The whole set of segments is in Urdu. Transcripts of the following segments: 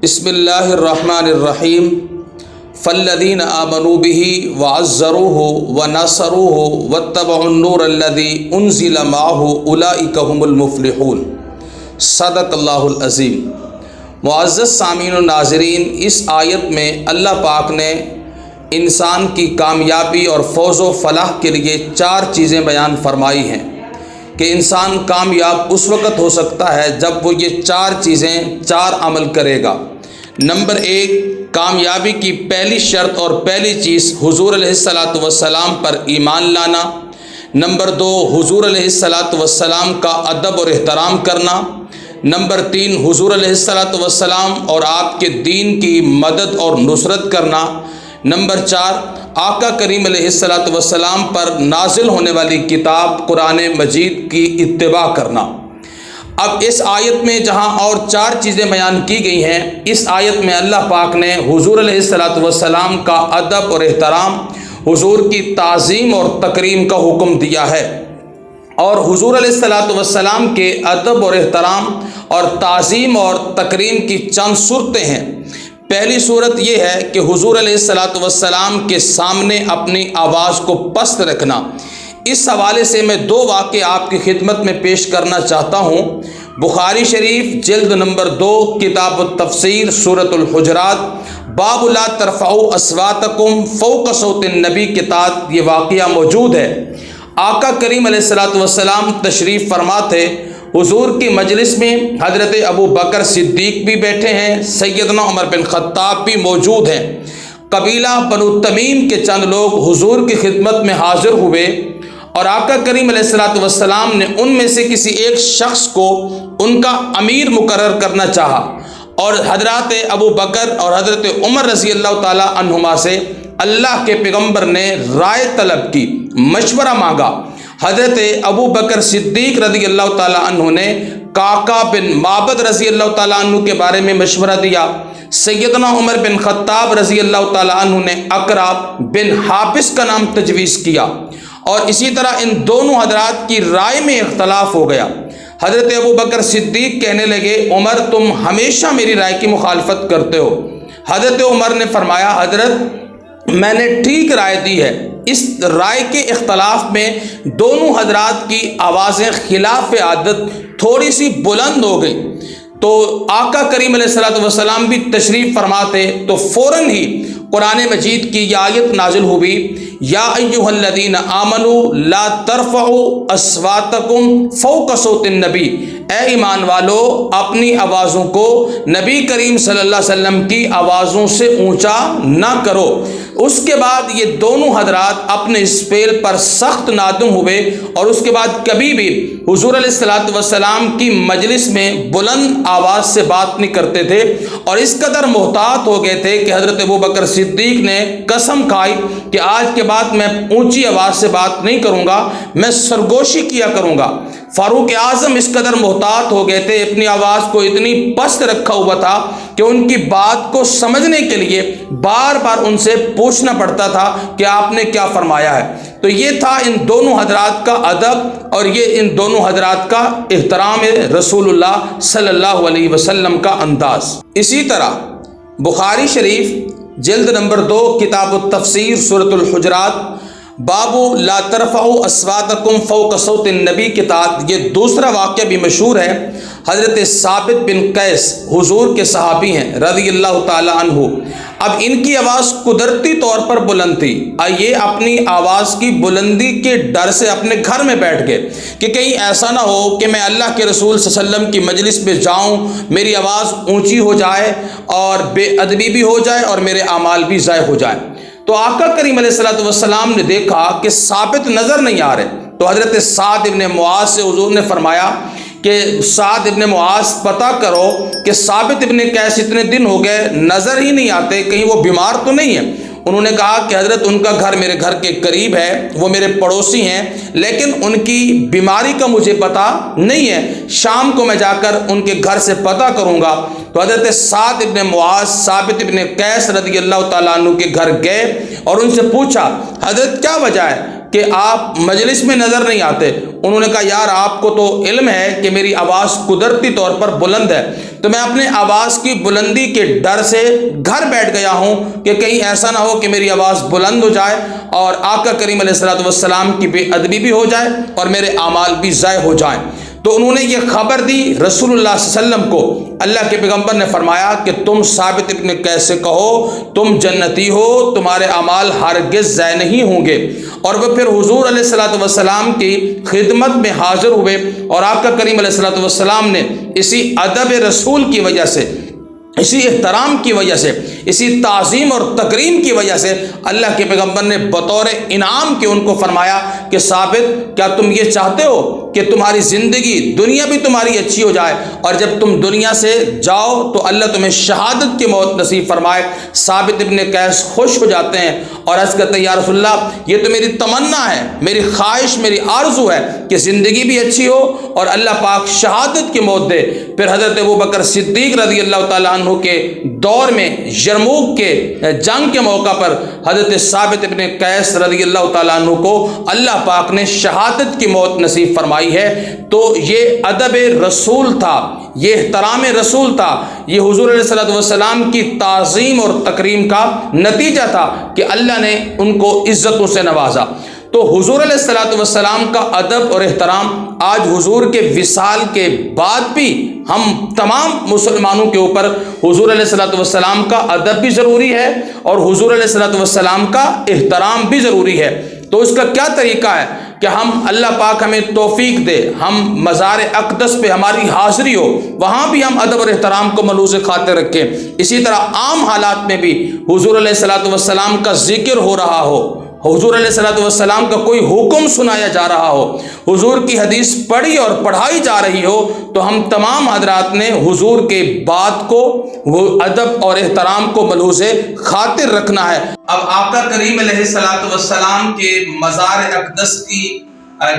بسم اللہ الرحمن الرحیم فالذین آمنوا بہ وعزروہ ونصروہ واتبعوا النور الذی انزل معہ اولئک هم المفلحون۔ صدق اللہ العظیم۔ معزز سامعین و ناظرین، اس آیت میں اللہ پاک نے انسان کی کامیابی اور فوز و فلاح کے لیے 4 چیزیں بیان فرمائی ہیں کہ انسان کامیاب اس وقت ہو سکتا ہے جب وہ یہ 4 چیزیں 4 عمل کرے گا۔ نمبر 1، کامیابی کی پہلی شرط اور پہلی چیز حضور علیہ السلام پر ایمان لانا۔ نمبر 2، حضور علیہ السلام کا ادب اور احترام کرنا۔ نمبر 3، حضور علیہ السلام اور آپ کے دین کی مدد اور نصرت کرنا۔ نمبر 4، آقا کریم علیہ السلام پر نازل ہونے والی کتاب قرآن مجید کی اتباع کرنا۔ اب اس آیت میں جہاں اور 4 چیزیں بیان کی گئی ہیں، اس آیت میں اللہ پاک نے حضور علیہ السلام کا ادب اور احترام، حضور کی تعظیم اور تکریم کا حکم دیا ہے۔ اور حضور علیہ السلام کے ادب اور احترام اور تعظیم اور تکریم کی چند صورتیں ہیں۔ پہلی صورت یہ ہے کہ حضور علیہ السلام کے سامنے اپنی آواز کو پست رکھنا۔ اس حوالے سے میں 2 واقعے آپ کی خدمت میں پیش کرنا چاہتا ہوں۔ بخاری شریف جلد نمبر 2 کتاب التفسیر سورۃ الحجرات باب لا ترفعوا اصواتکم فوق صوت النبی کے تحت یہ واقعہ موجود ہے۔ آقا کریم علیہ السلام تشریف فرما تھے، حضور کی مجلس میں حضرت ابو بکر صدیق بھی بیٹھے ہیں، سیدنا عمر بن خطاب بھی موجود ہیں۔ قبیلہ بنو تمیم کے چند لوگ حضور کی خدمت میں حاضر ہوئے اور آقا کریم علیہ السلام نے ان میں سے کسی ایک شخص کو ان کا امیر مقرر کرنا چاہا، اور حضرات ابو بکر اور حضرت عمر رضی اللہ تعالی عنہما سے اللہ کے پیغمبر نے رائے طلب کی، مشورہ مانگا۔ حضرت ابو بکر صدیق رضی اللہ تعالی عنہ نے قعقاع بن معبد رضی اللہ تعالی عنہ کے بارے میں مشورہ دیا۔ سیدنا عمر بن خطاب رضی اللہ تعالی عنہ نے اقرع بن حابس کا نام تجویز کیا، اور اسی طرح ان دونوں حضرات کی رائے میں اختلاف ہو گیا۔ حضرت ابو بکر صدیق کہنے لگے، عمر تم ہمیشہ میری رائے کی مخالفت کرتے ہو۔ حضرت عمر نے فرمایا، حضرت میں نے ٹھیک رائے دی ہے۔ اس رائے کے اختلاف میں دونوں حضرات کی آوازیں خلاف عادت تھوڑی سی بلند ہو گئی، تو آقا کریم علیہ السلام بھی تشریف فرماتے تو فوراً ہی قرآن مجید کی یہ آیت نازل ہوئی، یا ایھا الذین آمنوا لا ترفعوا اصواتکم فوق صوت النبی، اے ایمان والو اپنی آوازوں کو نبی کریم صلی اللہ علیہ وسلم کی آوازوں سے اونچا نہ کرو۔ اس کے بعد یہ دونوں حضرات اپنے اس فعل پر سخت نادم ہوئے، اور اس کے بعد کبھی بھی حضور علیہ السلام کی مجلس میں بلند آواز سے بات نہیں کرتے تھے، اور اس قدر محتاط ہو گئے تھے کہ حضرت ابو بکر صدیق نے قسم کھائی کہ آج کے بعد میں اونچی آواز سے بات نہیں کروں گا، میں سرگوشی کیا کروں گا۔ فاروق اعظم اس قدر محتاط ہو گئے تھے، اپنی آواز کو اتنی پست رکھا ہوا تھا کہ ان کی بات کو سمجھنے کے لیے بار بار ان سے پوچھنا پڑتا تھا کہ آپ نے کیا فرمایا ہے۔ تو یہ تھا ان دونوں حضرات کا ادب، اور یہ ان دونوں حضرات کا احترام رسول اللہ صلی اللہ علیہ وسلم کا انداز۔ اسی طرح بخاری شریف جلد نمبر 2 کتاب التفسیر سورۃ الحجرات باب لا ترفعوا اصواتکم فوق صوت النبی کے تحت یہ دوسرا واقعہ بھی مشہور ہے۔ حضرت ثابت بن قیس حضور کے صحابی ہیں رضی اللہ تعالی عنہ۔ اب ان کی آواز قدرتی طور پر بلند تھی، یہ اپنی آواز کی بلندی کے ڈر سے اپنے گھر میں بیٹھ گئے کہ کہیں ایسا نہ ہو کہ میں اللہ کے رسول صلی اللہ علیہ وسلم کی مجلس میں جاؤں، میری آواز اونچی ہو جائے اور بے ادبی بھی ہو جائے اور میرے اعمال بھی ضائع ہو جائیں۔ تو آقا کریم علیہ السلام نے دیکھا کہ ثابت نظر نہیں آ رہے، تو حضرت سعد ابن معاذ سے حضور نے فرمایا کہ سعد ابن معاذ پتہ کرو کہ ثابت ابن قیس اتنے دن ہو گئے نظر ہی نہیں آتے، کہیں وہ بیمار تو نہیں ہے۔ انہوں نے کہا کہ حضرت ان کا گھر میرے گھر کے قریب ہے، وہ میرے پڑوسی ہیں، لیکن ان کی بیماری کا مجھے پتہ نہیں ہے، شام کو میں جا کر ان کے گھر سے پتہ کروں گا۔ تو حضرت سعد ابن معاذ ثابت ابن قیس رضی اللہ تعالیٰ عنہ کے گھر گئے اور ان سے پوچھا حضرت کیا وجہ ہے کہ آپ مجلس میں نظر نہیں آتے؟ انہوں نے کہا یار آپ کو تو علم ہے کہ میری آواز قدرتی طور پر بلند ہے، تو میں اپنے آواز کی بلندی کے ڈر سے گھر بیٹھ گیا ہوں کہ کہیں ایسا نہ ہو کہ میری آواز بلند ہو جائے اور آقا کریم علیہ الصلوۃ والسلام کی بے ادبی بھی ہو جائے اور میرے اعمال بھی ضائع ہو جائیں۔ تو انہوں نے یہ خبر دی رسول اللہ صلی اللہ علیہ وسلم کو۔ اللہ کے پیغمبر نے فرمایا کہ تم ثابت ابن قیس سے کہو تم جنتی ہو، تمہارے اعمال ہرگز ضائع نہیں ہوں گے۔ اور وہ پھر حضور علیہ الصلوۃ والسلام کی خدمت میں حاضر ہوئے اور آقا کریم علیہ الصلوۃ والسلام نے اسی ادب رسول کی وجہ سے، اسی احترام کی وجہ سے، اسی تعظیم اور تکریم کی وجہ سے اللہ کے پیغمبر نے بطور انعام کے ان کو فرمایا کہ ثابت کیا تم یہ چاہتے ہو کہ تمہاری زندگی دنیا بھی تمہاری اچھی ہو جائے اور جب تم دنیا سے جاؤ تو اللہ تمہیں شہادت کی موت نصیب فرمائے؟ ثابت ابن قیس خوش ہو جاتے ہیں اور عرض کرتے ہیں یا رسول اللہ یہ تو میری تمنا ہے، میری خواہش، میری آرزو ہے کہ زندگی بھی اچھی ہو اور اللہ پاک شہادت کی موت دے۔ پھر حضرت ابوبکر صدیق رضی اللہ تعالیٰ عنہ کے دور میں یرموک کے جنگ کے موقع پر حضرت ثابت ابن قیس رضی اللہ تعالیٰ عنہ کو اللہ پاک نے شہادت کی موت نصیب فرمائی ہے۔ تو یہ ادب رسول تھا، یہ احترام رسول تھا، یہ حضور علیہ الصلوۃ والسلام کی تعظیم اور تکریم کا نتیجہ تھا کہ اللہ نے ان کو عزتوں سے نوازا۔ تو حضور علیہ الصلوۃ والسلام کا ادب اور احترام آج حضور کے وصال کے بعد بھی ہم تمام مسلمانوں کے اوپر حضور علیہ الصلوۃ والسلام کا ادب بھی ضروری ہے اور حضور علیہ الصلوۃ والسلام کا احترام بھی ضروری ہے۔ تو اس کا کیا طریقہ ہے کہ ہم اللہ پاک ہمیں توفیق دے، ہم مزار اقدس پہ ہماری حاضری ہو، وہاں بھی ہم ادب اور احترام کو ملحوظ خاطر رکھیں۔ اسی طرح عام حالات میں بھی حضور علیہ الصلوۃ والسلام کا ذکر ہو رہا ہو، حضور علیہ الصلوۃ والسلام کا کوئی حکم سنایا جا رہا ہو، حضور کی حدیث پڑھی اور پڑھائی جا رہی ہو، تو ہم تمام حضرات نے حضور کے بات کو، وہ ادب اور احترام کو ملحوظ خاطر رکھنا ہے۔ اب آقا کریم علیہ الصلوۃ والسلام کے مزار اقدس کی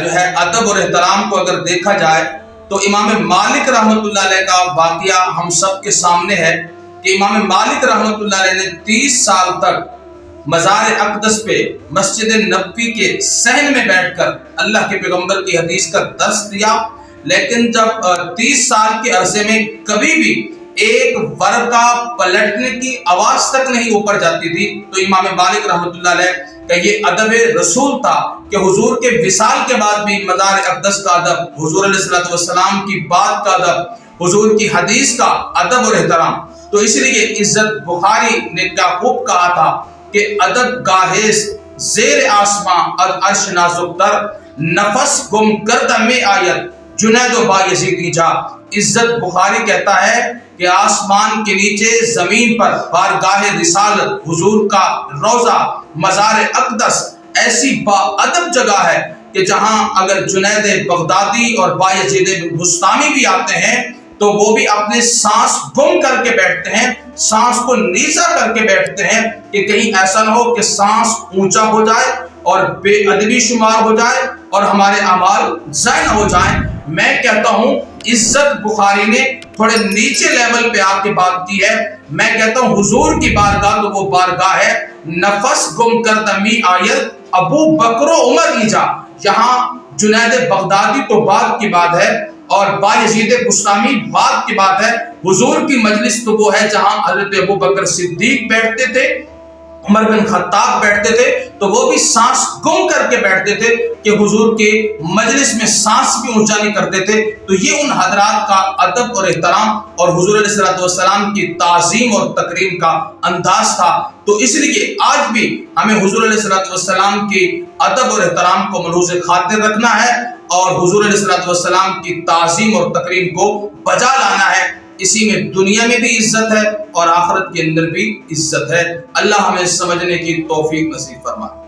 جو ہے ادب اور احترام کو اگر دیکھا جائے تو امام مالک رحمۃ اللہ علیہ کا واقعہ ہم سب کے سامنے ہے کہ امام مالک رحمۃ اللہ علیہ نے 30 سال تک مزار اقدس پہ مسجد نبوی کے صحن میں بیٹھ کر اللہ کے پیغمبر کی حدیث کا درس دیا، لیکن جب 30 سال کے عرصے میں کبھی بھی ایک ورقہ پلٹنے کی آواز تک نہیں اوپر جاتی تھی، تو امام مالک رحمۃ اللہ علیہ کا یہ ادب رسول تھا کہ حضور کے وصال کے بعد بھی مزار اقدس کا ادب، حضور علیہ الصلوۃ والسلام کی بات کا ادب، حضور کی حدیث کا ادب اور احترام۔ تو اس لیے عزت بخاری نے کیا خوب کہا تھا کہ ادب گاہیز زیر آسماں عرش نازک تر، نفس گم کردہ میں آیت جنید و بایزیدی جا۔ عزت بخاری کہتا ہے کہ آسمان کے نیچے زمین پر بارگاہ رسالت، حضور کا روضہ مزار اقدس ایسی با ادب جگہ ہے کہ جہاں اگر جنید بغدادی اور بایزید بستامی بھی آتے ہیں تو وہ بھی اپنے سانس گم کر کے بیٹھتے ہیں، سانس کو نیچا کر کے بیٹھتے ہیں کہ کہیں ایسا نہ ہو کہ سانس اونچا ہو جائے اور بے ادبی شمار ہو جائے اور ہمارے اعمال ضائع نہ ہو جائیں۔ میں کہتا ہوں عزت بخاری نے تھوڑے نیچے لیول پہ آ کے بات کی ہے۔ میں کہتا ہوں حضور کی بارگاہ تو وہ بارگاہ ہے نفس گم کردہ می آیت ابو بکر و عمر ایجا۔ یہاں جنید بغدادی تو بات کی بات ہے اور بایزید بستامی بات کی بات ہے۔ حضور کی مجلس تو وہ ہے جہاں حضرت ابو بکر صدیق بیٹھتے تھے، عمر بن خطاب بیٹھتے تھے، تو وہ بھی سانس گم کر کے بیٹھتے تھے کہ حضور کے مجلس میں سانس بھی اونچا نہیں کرتے تھے۔ تو یہ ان حضرات کا ادب اور احترام اور حضور علیہ الصلوۃ والسلام کی تعظیم اور تکریم کا انداز تھا۔ تو اس لیے آج بھی ہمیں حضور علیہ الصلوۃ والسلام کی ادب اور احترام کو ملحوظ خاطر رکھنا ہے اور حضور علیہ الصلوۃ والسلام کی تعظیم اور تکریم کو بجا لانا ہے۔ اسی میں دنیا میں بھی عزت ہے اور آخرت کے اندر بھی عزت ہے۔ اللہ ہمیں سمجھنے کی توفیق نصیب فرمائے۔